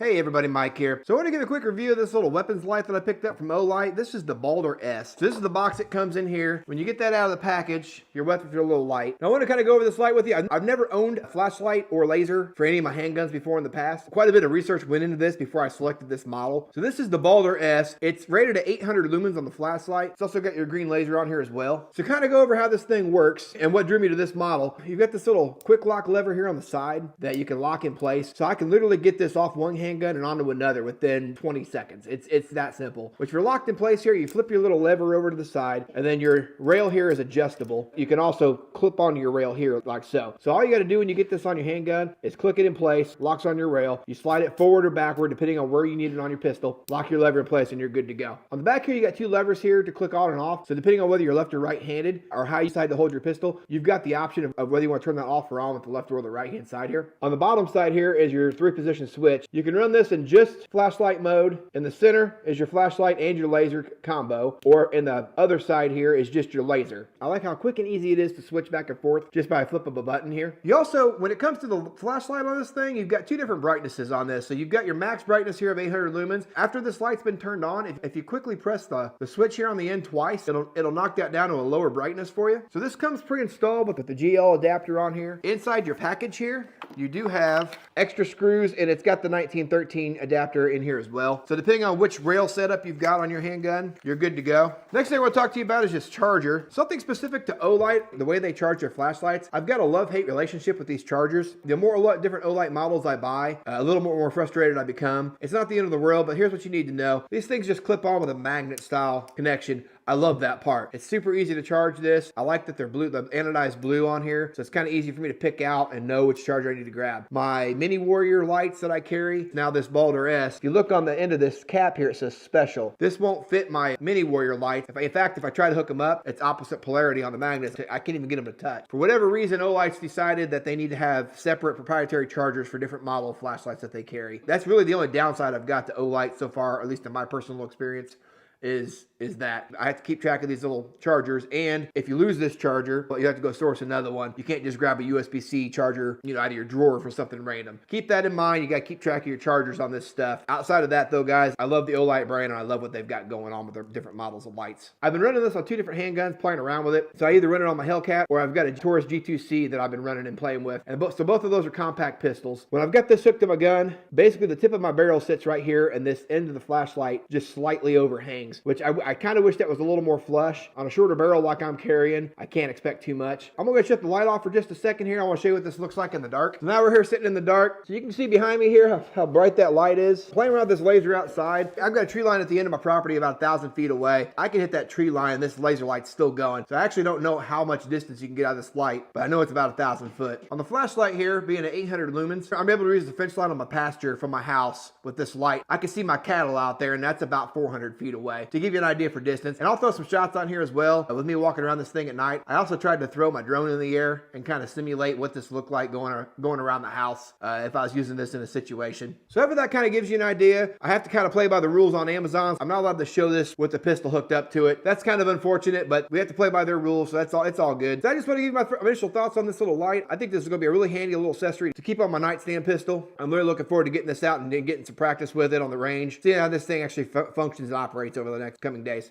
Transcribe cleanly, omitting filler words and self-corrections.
Hey everybody, Mike here. So I want to give a quick review of this little weapons light that I picked up from OLIGHT. This is the Baldr S. So this is the box that comes in here. When you get that out of the package, your weapons are a little light. Now I want to kind of go over this light with you. I've never owned a flashlight or laser for any of my handguns before in the past. Quite a bit of research went into this before I selected this model. So this is the Baldr S. It's rated at 800 lumens on the flashlight. It's also got your green laser on here as well. So kind of go over how this thing works and what drew me to this model. You've got this little quick lock lever here on the side that you can lock in place. So I can literally get this off one handgun and onto another within 20 seconds. It's that simple. Once you're locked in place here, you flip your little lever over to the side, and then your rail here is adjustable. You can also clip onto your rail here like so. So all you got to do when you get this on your handgun is click it in place, locks on your rail. You slide it forward or backward depending on where you need it on your pistol. Lock your lever in place and you're good to go. On the back here, you got two levers here to click on and off. So depending on whether you're left or right-handed or how you decide to hold your pistol, you've got the option of whether you want to turn that off or on with the left or the right-hand side here. On the bottom side here is your three-position switch. You can run this in just flashlight mode. In the center is your flashlight and your laser combo, or in the other side here is just your laser. I like how quick and easy it is to switch back and forth just by a flip of a button here. You also, when it comes to the flashlight on this thing, you've got two different brightnesses on this. So you've got your max brightness here of 800 lumens. After this light's been turned on, if you quickly press the switch here on the end twice, it'll knock that down to a lower brightness for you. So this comes pre-installed with the GL adapter on here. Inside your package here, you do have extra screws, and it's got the 1913 adapter in here as well. So depending on which rail setup you've got on your handgun, you're good to go. Next thing I want to talk to you about is this charger. Something specific to OLIGHT, the way they charge their flashlights. I've got a love-hate relationship with these chargers. The more different OLIGHT models I buy, a little more frustrated I become. It's not the end of the world, but here's what you need to know. These things just clip on with a magnet style connection. I love that part. It's super easy to charge this. I like that they're blue, the anodized blue on here. So it's kind of easy for me to pick out and know which charger I need to grab. My Mini Warrior lights that I carry, now this Baldr S, if you look on the end of this cap here, it says special. This won't fit my Mini Warrior lights. In fact, if I try to hook them up, it's opposite polarity on the magnets. I can't even get them to touch. For whatever reason, OLIGHT's decided that they need to have separate proprietary chargers for different model flashlights that they carry. That's really the only downside I've got to OLIGHT so far, at least in my personal experience. Is that I have to keep track of these little chargers, and if you lose this charger, well, you have to go source another one. You can't just grab a USB-C charger, out of your drawer for something random. Keep that in mind. You got to keep track of your chargers on this stuff. Outside of that, though, guys, I love the OLIGHT brand, and I love what they've got going on with their different models of lights. I've been running this on two different handguns, playing around with it. So I either run it on my Hellcat, or I've got a Taurus G2C that I've been running and playing with. And so both of those are compact pistols. When I've got this hooked to my gun, basically the tip of my barrel sits right here, and this end of the flashlight just slightly overhangs, which I kind of wish that was a little more flush. On a shorter barrel like I'm carrying, I can't expect too much. I'm going to shut the light off for just a second here. I want to show you what this looks like in the dark. So now we're here sitting in the dark. So you can see behind me here how bright that light is. Playing around with this laser outside. I've got a tree line at the end of my property about 1,000 feet away. I can hit that tree line and this laser light's still going. So I actually don't know how much distance you can get out of this light, but I know it's about 1,000 foot. On the flashlight here, being at 800 lumens, I'm able to use the fence line on my pasture from my house with this light. I can see my cattle out there, and that's about 400 feet away. To give you an idea for distance, and I'll throw some shots on here as well with me walking around this thing at night. I also tried to throw my drone in the air and kind of simulate what this looked like going around the house if I was using this in a situation. So hopefully that kind of gives you an idea. I have to kind of play by the rules on Amazon. I'm not allowed to show this with the pistol hooked up to it. That's kind of unfortunate, but we have to play by their rules, so it's all good. So I just want to give you my initial thoughts on this little light. I think this is going to be a really handy little accessory to keep on my nightstand pistol. I'm really looking forward to getting this out and getting some practice with it on the range. See how this thing actually functions and operates over the next coming days.